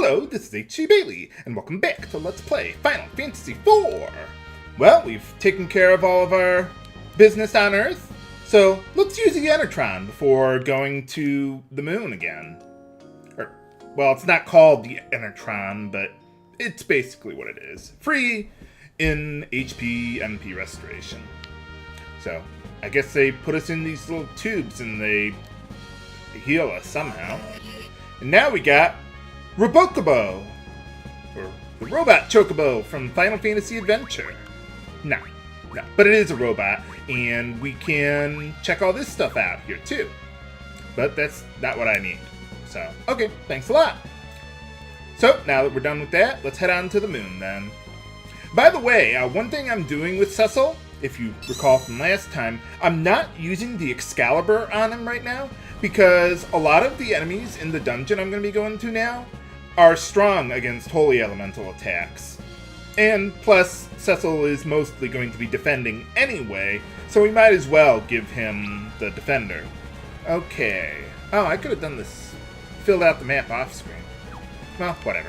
Hello, this is H.C. Bailey, and welcome back to Let's Play Final Fantasy IV! Well, we've taken care of all of our business on Earth, so let's use the Enertron before going to the moon again. Well, it's not called the Enertron, but it's basically what it is. Free in HP MP restoration. So, I guess they put us in these little tubes and they heal us somehow. And now we got Robocobo, or the robot Chocobo from Final Fantasy Adventure. No, but it is a robot, and we can check all this stuff out here too. But that's not what I need. So, okay, thanks a lot. So, now that we're done with that, let's head on to the moon then. By the way, one thing I'm doing with Cecil, if you recall from last time, I'm not using the Excalibur on him right now, because a lot of the enemies in the dungeon I'm going to be going to now are strong against holy elemental attacks. And plus, Cecil is mostly going to be defending anyway, so we might as well give him the defender. Okay. Oh, I could have done this. Filled out the map off screen. Well, whatever.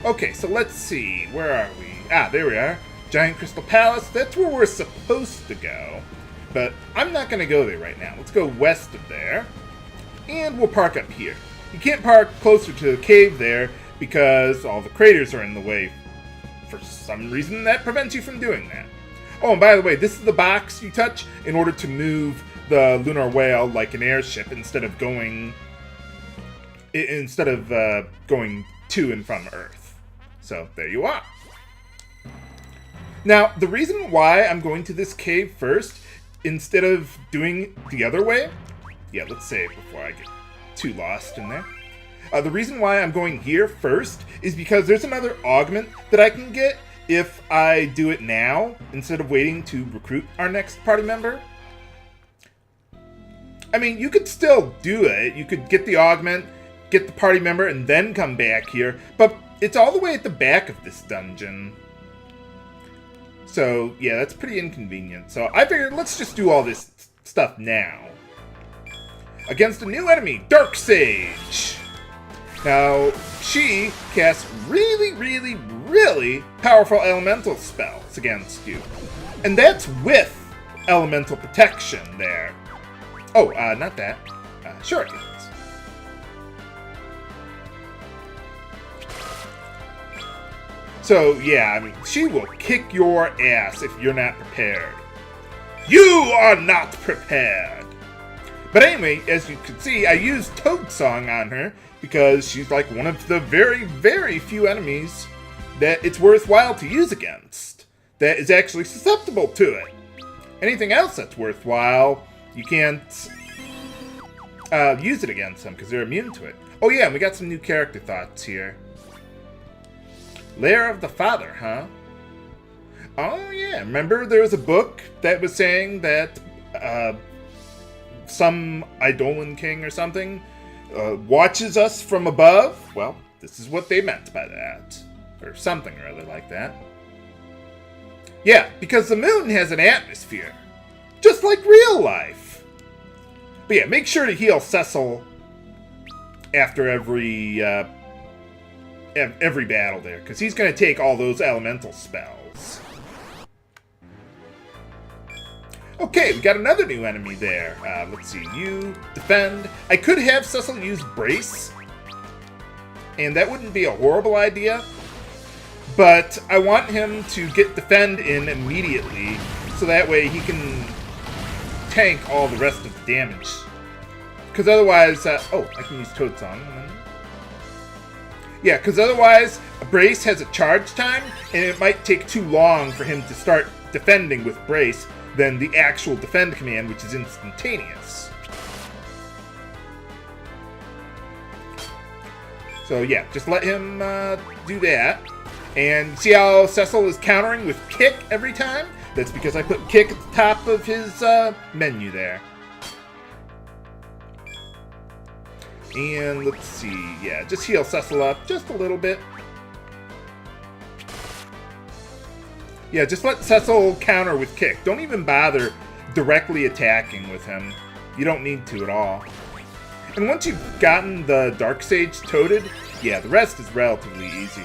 Okay, so let's see. Where are we? Ah, there we are. Giant Crystal Palace. That's where we're supposed to go. But I'm not going to go there right now. Let's go west of there. And we'll park up here. You can't park closer to the cave there because all the craters are in the way. For some reason, that prevents you from doing that. Oh, and by the way, this is the box you touch in order to move the lunar whale like an airship instead of going to and from Earth. So, there you are. Now, the reason why I'm going to this cave first, instead of doing the other way... Yeah, let's save before I get too lost in there. The reason why I'm going here first is because there's another augment that I can get if I do it now, instead of waiting to recruit our next party member. I mean, you could still do it. You could get the augment, get the party member, and then come back here. But it's all the way at the back of this dungeon. So, yeah, that's pretty inconvenient. So I figured let's just do all this stuff now. Against a new enemy, Dark Sage. Now, she casts really, really, really powerful elemental spells against you. And that's with elemental protection there. Oh, not that. Shurikens. So, yeah, I mean, she will kick your ass if you're not prepared. You are not prepared! But anyway, as you can see, I used Toad Song on her because she's like one of the very, very few enemies that it's worthwhile to use against, that is actually susceptible to it. Anything else that's worthwhile, you can't use it against them because they're immune to it. Oh yeah, and we got some new character thoughts here. Lair of the Father, huh? Oh yeah, remember there was a book that was saying that some eidolon king or something watches us from above? Well, this is what they meant by that. Or something or other like that. Yeah, because the moon has an atmosphere. Just like real life. But yeah, make sure to heal Cecil after every battle there, because he's going to take all those elemental spells. Okay, we got another new enemy there. Let's see, you defend. I could have Cecil use Brace, and that wouldn't be a horrible idea, but I want him to get defend in immediately, so that way he can tank all the rest of the damage. Because otherwise, oh, I can use Toad Song. Yeah, because otherwise, Brace has a charge time, and it might take too long for him to start defending with Brace than the actual defend command, which is instantaneous. So yeah, just let him do that. And see how Cecil is countering with kick every time? That's because I put kick at the top of his menu there. And let's see, yeah, just heal Cecil up just a little bit. Yeah, just let Cecil counter with kick. Don't even bother directly attacking with him. You don't need to at all. And once you've gotten the Dark Sage toted, Yeah, the rest is relatively easy.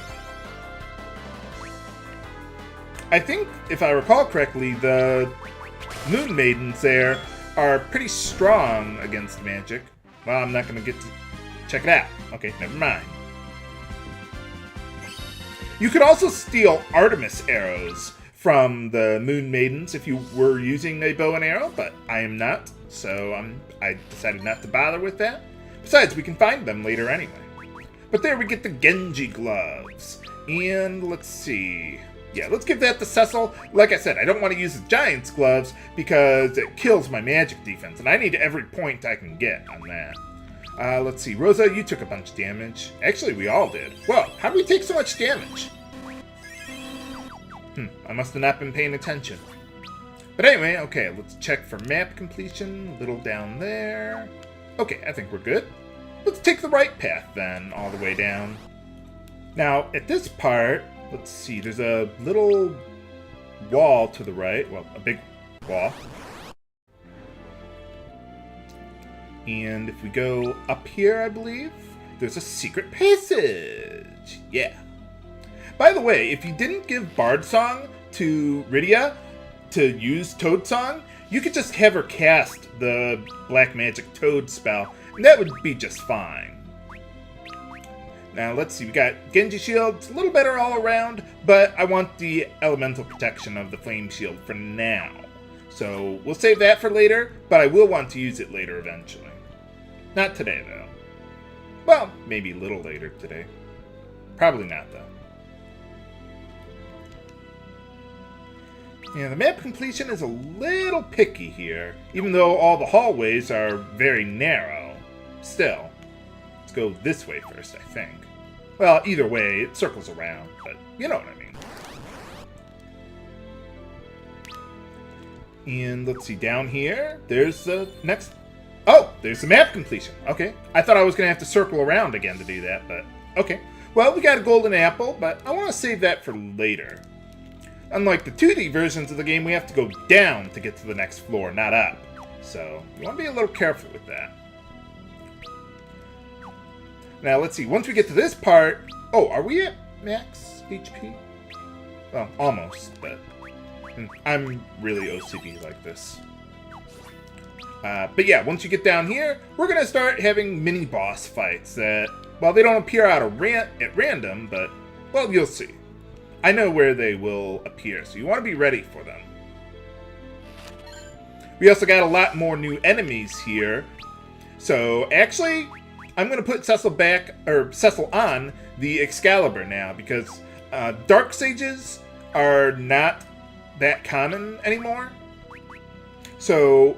I think, if I recall correctly, the Moon Maidens there are pretty strong against magic. Well, I'm not going to get to check it out. Okay, never mind. You could also steal Artemis arrows from the Moon Maidens if you were using a bow and arrow, but I am not, so I decided not to bother with that. Besides, we can find them later anyway. But there we get the Genji gloves. And let's see. Yeah, let's give that to Cecil. Like I said, I don't want to use the Giant's gloves because it kills my magic defense, and I need every point I can get on that. Let's see. Rosa, you took a bunch of damage. Actually, we all did. Whoa, how do we take so much damage? I must have not been paying attention. But anyway, okay, let's check for map completion. A little down there. Okay, I think we're good. Let's take the right path then, all the way down. Now, at this part, let's see, there's a little wall to the right. Well, a big wall. And if we go up here, I believe, there's a secret passage. Yeah. By the way, if you didn't give Bard Song to Rydia to use Toad Song, you could just have her cast the Black Magic Toad spell, and that would be just fine. Now, let's see, we got Genji Shield. It's a little better all around, but I want the elemental protection of the Flame Shield for now. So, we'll save that for later, but I will want to use it later eventually. Not today, though. Well, maybe a little later today. Probably not, though. Yeah, the map completion is a little picky here, even though all the hallways are very narrow. Still, let's go this way first, I think. Well, either way, it circles around, but you know what I mean. And let's see, down here, there's the next... Oh, there's the map completion. Okay, I thought I was going to have to circle around again to do that, but okay. Well, we got a golden apple, but I want to save that for later. Unlike the 2D versions of the game, we have to go down to get to the next floor, not up. So, you want to be a little careful with that. Now, let's see. Once we get to this part... Oh, are we at max HP? Well, almost, but... I'm really OCD like this. But yeah, once you get down here, we're going to start having mini-boss fights that... Well, they don't appear at random, but... Well, you'll see. I know where they will appear, so you want to be ready for them. We also got a lot more new enemies here. So, actually... I'm going to put Cecil on the Excalibur now, because Dark Sages are not that common anymore. So,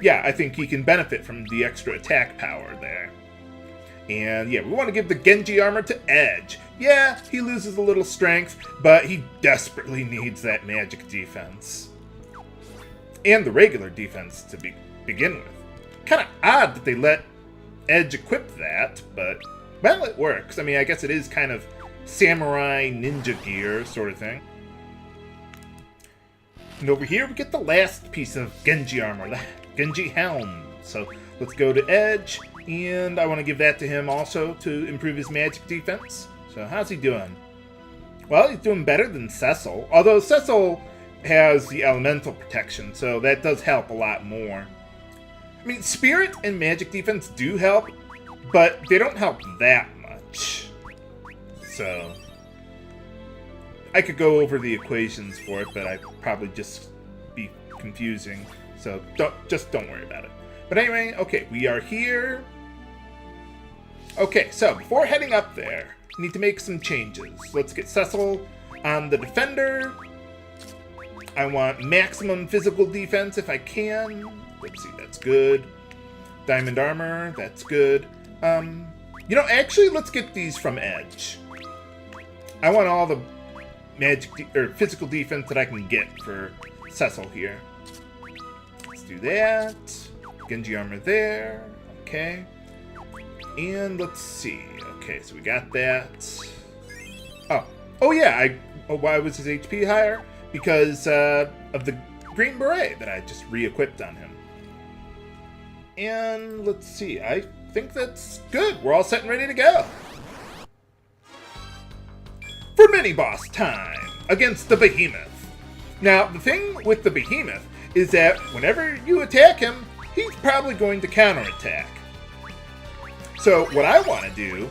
yeah, I think he can benefit from the extra attack power there. And yeah, we want to give the Genji armor to Edge. Yeah, he loses a little strength, but he desperately needs that magic defense. And the regular defense to begin with. Kind of odd that they let Edge equip that, but, well, it works. I mean, I guess it is kind of samurai ninja gear sort of thing. And over here, we get the last piece of Genji armor, the Genji helm. So let's go to Edge, and I want to give that to him also to improve his magic defense. So how's he doing? Well, he's doing better than Cecil, although Cecil has the elemental protection, so that does help a lot more. I mean, Spirit and Magic Defense do help, but they don't help that much. So, I could go over the equations for it, but I'd probably just be confusing. So, don't worry about it. But anyway, okay, we are here. Okay, so before heading up there, we need to make some changes. Let's get Cecil on the Defender. I want maximum physical defense if I can. Let's see, that's good. Diamond armor, that's good. You know, actually, let's get these from Edge. I want all the physical defense that I can get for Cecil here. Let's do that. Genji armor there. Okay. And let's see. Okay, so we got that. Oh yeah. Why was his HP higher? Because of the Green Beret that I just re-equipped on him. And let's see, I think that's good. We're all set and ready to go. For mini-boss time against the Behemoth. Now, the thing with the Behemoth is that whenever you attack him, he's probably going to counterattack. So what I want to do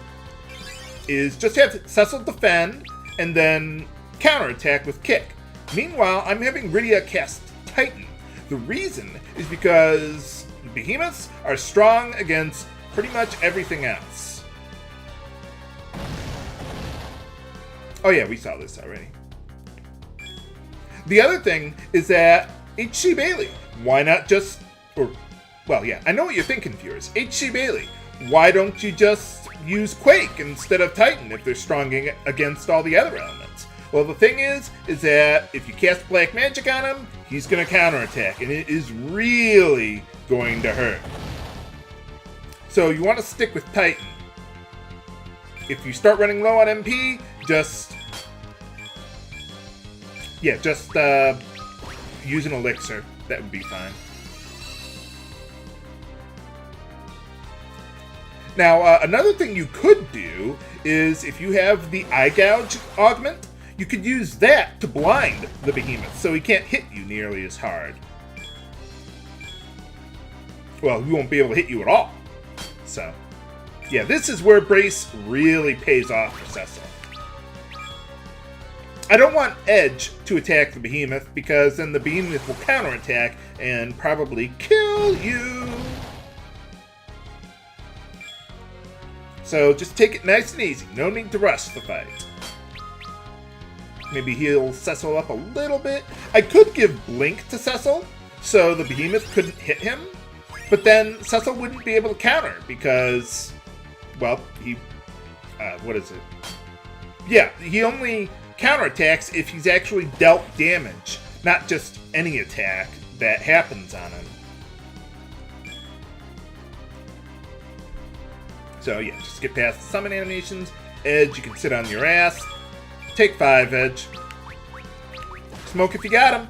is just have Cecil defend and then counterattack with kick. Meanwhile, I'm having Rydia cast Titan. The reason is because Behemoths are strong against pretty much everything else. Oh yeah, we saw this already. The other thing is that HC Bailey, why not just, well yeah, I know what you're thinking, viewers. HC Bailey, why don't you just use Quake instead of Titan if they're strong against all the other elements? Well, the thing is that if you cast Black Magic on him, he's going to counterattack, and it is really going to hurt. So you want to stick with Titan. If you start running low on MP, just use an elixir. That would be fine. Now, another thing you could do is if you have the Eye Gouge augment, you could use that to blind the Behemoth so he can't hit you nearly as hard. Well, he won't be able to hit you at all. So, yeah, this is where Brace really pays off for Cecil. I don't want Edge to attack the Behemoth because then the Behemoth will counterattack and probably kill you. So just take it nice and easy. No need to rush the fight. Maybe heal Cecil up a little bit. I could give Blink to Cecil so the Behemoth couldn't hit him. But then Cecil wouldn't be able to counter because, well, what is it? Yeah, he only counterattacks if he's actually dealt damage, not just any attack that happens on him. So yeah, just get past the summon animations. Edge, you can sit on your ass. Take 5, Edge. Smoke if you got him.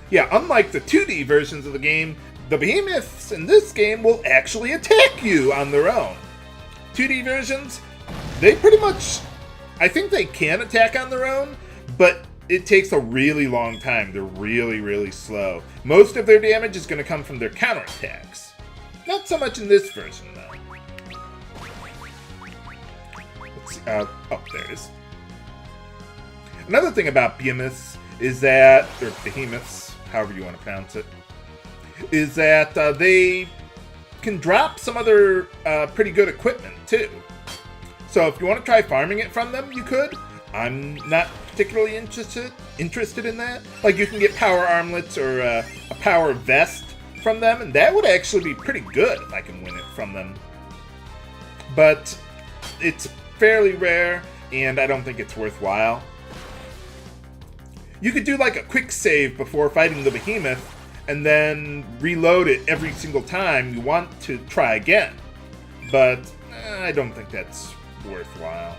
Yeah, unlike the 2D versions of the game, the Behemoths in this game will actually attack you on their own. 2D versions, they pretty much, I think they can attack on their own, but it takes a really long time. They're really, really slow. Most of their damage is going to come from their counterattacks. Not so much in this version, though. Let's see. Oh, there it is. Another thing about Behemoths is that, or Behemoths, however you want to pronounce it, is that they can drop some other pretty good equipment, too. So if you want to try farming it from them, you could. I'm not particularly interested in that. Like, you can get power armlets or a power vest from them, and that would actually be pretty good if I can win it from them. But it's fairly rare, and I don't think it's worthwhile. You could do like a quick save before fighting the Behemoth, and then reload it every single time you want to try again. But I don't think that's worthwhile.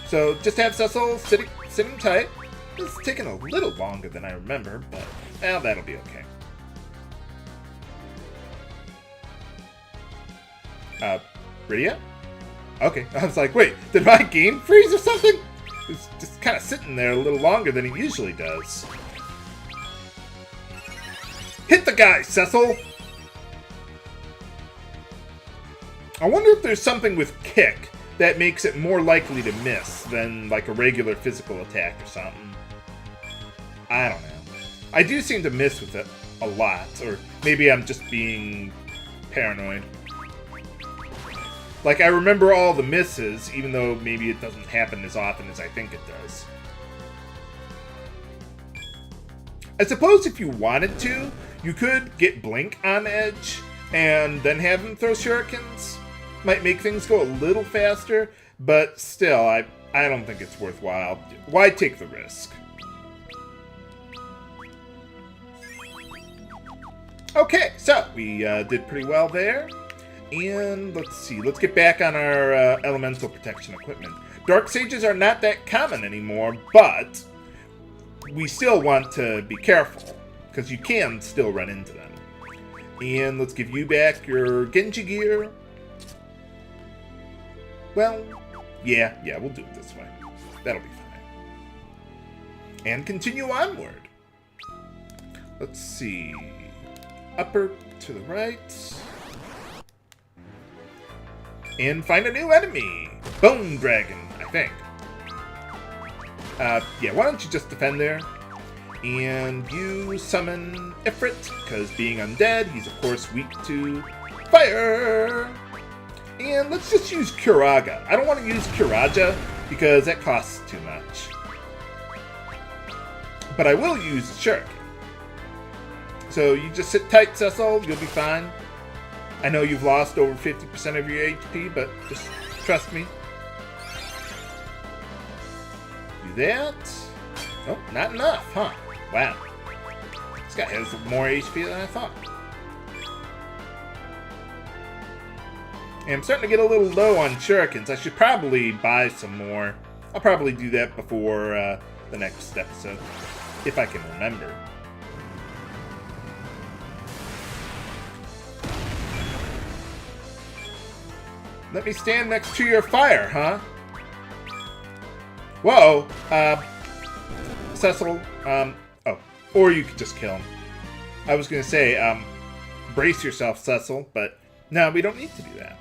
So just have Cecil sitting tight. It's taking a little longer than I remember, but that'll be okay. Rydia? Okay, I was like, wait, did my game freeze or something? It's just kind of sitting there a little longer than it usually does. Hit the guy, Cecil! I wonder if there's something with kick that makes it more likely to miss than like a regular physical attack or something. I don't know. I do seem to miss with it a lot, or maybe I'm just being paranoid. Like, I remember all the misses, even though maybe it doesn't happen as often as I think it does. I suppose if you wanted to, you could get Blink on Edge, and then have him throw shurikens. Might make things go a little faster, but still, I don't think it's worthwhile. Why take the risk? Okay, so we did pretty well there. And let's see, let's get back on our elemental protection equipment. Dark Sages are not that common anymore, but we still want to be careful. because you can still run into them. And let's give you back your Genji gear. Well, yeah, we'll do it this way. That'll be fine. And continue onward. Let's see. Upper to the right. And find a new enemy. Bone Dragon, I think. Yeah, why don't you just defend there? And you summon Ifrit, because being undead, he's of course weak to fire. And let's just use Kuraga. I don't want to use Kuraja, because that costs too much. But I will use Shuriken. So you just sit tight, Cecil, you'll be fine. I know you've lost over 50% of your HP, but just trust me. Do that. Oh, not enough, huh? Wow. This guy has more HP than I thought. And I'm starting to get a little low on shurikens. I should probably buy some more. I'll probably do that before the next episode, if I can remember. Let me stand next to your fire, huh? Whoa, Cecil, oh, or you could just kill him. I was gonna say, brace yourself, Cecil, but no, we don't need to do that.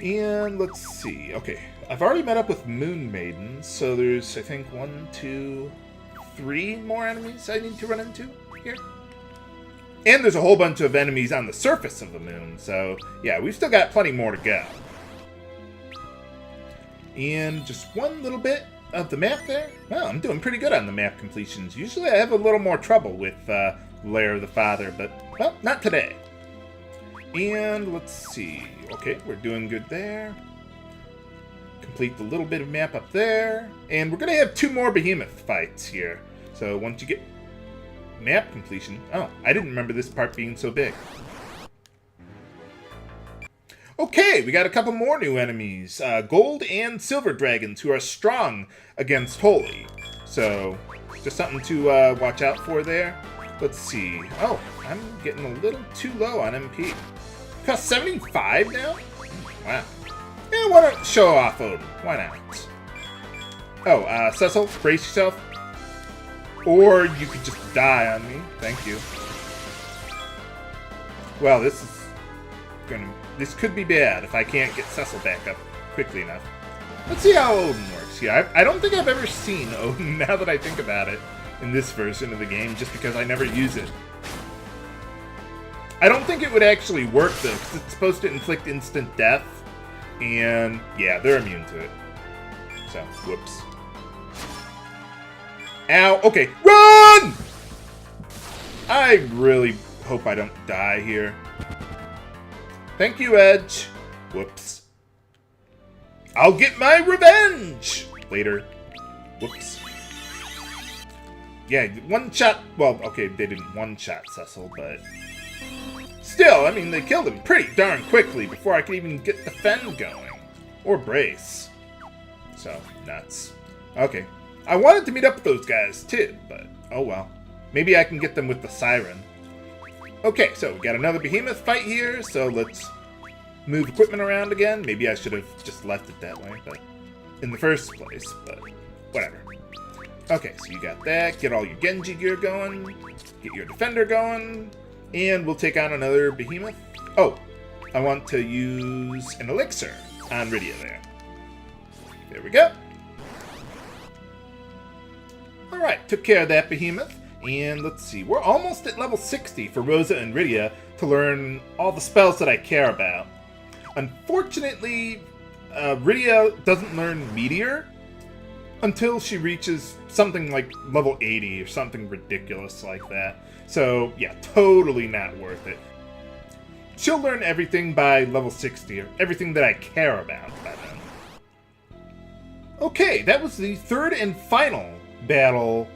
And let's see, okay, I've already met up with Moon Maidens, so there's, I think, 1, 2, 3 more enemies I need to run into here. And there's a whole bunch of enemies on the surface of the moon, so yeah, we've still got plenty more to go. And just one little bit of the map there. Well, I'm doing pretty good on the map completions. Usually I have a little more trouble with Lair of the Father, but, well, not today. And let's see. Okay, we're doing good there. Complete the little bit of map up there. And we're going to have 2 more Behemoth fights here. So once you get map completion... Oh, I didn't remember this part being so big. Okay, we got a couple more new enemies. Gold and Silver Dragons, who are strong against Holy. So, just something to watch out for there. Let's see. Oh, I'm getting a little too low on MP. Cost 75 now? Wow. Yeah, why not show off Odin? Why not? Oh, Cecil, brace yourself. Or you could just die on me. Thank you. Well, this could be bad if I can't get Cecil back up quickly enough. Let's see how Odin works here. I don't think I've ever seen Odin, now that I think about it, in this version of the game, just because I never use it. I don't think it would actually work, though, because it's supposed to inflict instant death. And, yeah, they're immune to it. So, whoops. Ow, okay, run! I really hope I don't die here. Thank you, Edge. Whoops. I'll get my revenge! Later. Whoops. Yeah, one shot. Well, okay, they didn't one-shot Cecil, but... Still, I mean, they killed him pretty darn quickly before I could even get the Fen going. Or Brace. So, nuts. Okay. I wanted to meet up with those guys, too, but oh well. Maybe I can get them with the Siren. Okay, so we got another Behemoth fight here, so let's move equipment around again. Maybe I should have just left it that way, but in the first place, but whatever. Okay, so you got that. Get all your Genji gear going. Get your Defender going. And we'll take on another Behemoth. Oh, I want to use an Elixir on Rydia there. There we go. Alright, took care of that Behemoth. And let's see, we're almost at level 60 for Rosa and Rydia to learn all the spells that I care about. Unfortunately, Rydia doesn't learn Meteor until she reaches something like level 80 or something ridiculous like that. So, yeah, totally not worth it. She'll learn everything by level 60, or everything that I care about by then. Okay, that was the third and final battle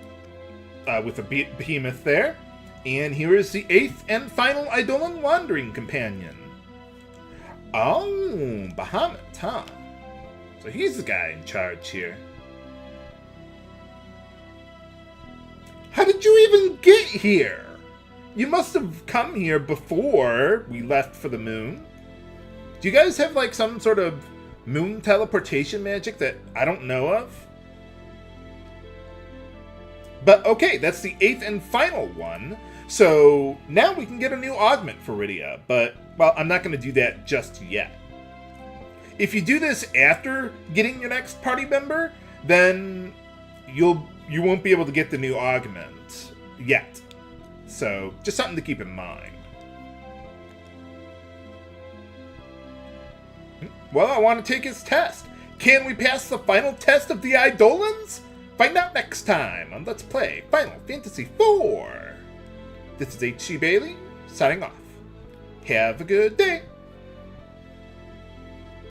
with a Behemoth there. And here is the 8th and final Eidolon Wandering Companion. Oh, Bahamut, huh? So he's the guy in charge here. did you even get here? You must have come here before we left for the moon. Do you guys have like some sort of moon teleportation magic that I don't know of? But okay, that's the 8th and final one. So now we can get a new augment for Rydia, but, well, I'm not going to do that just yet. If you do this after getting your next party member, then you won't be able to get the new augment yet. So just something to keep in mind. Well, I want to take his test. Can we pass the final test of the eidolons? Find out next time on Let's Play Final Fantasy IV. This is H.C. Bailey, signing off. Have a good day.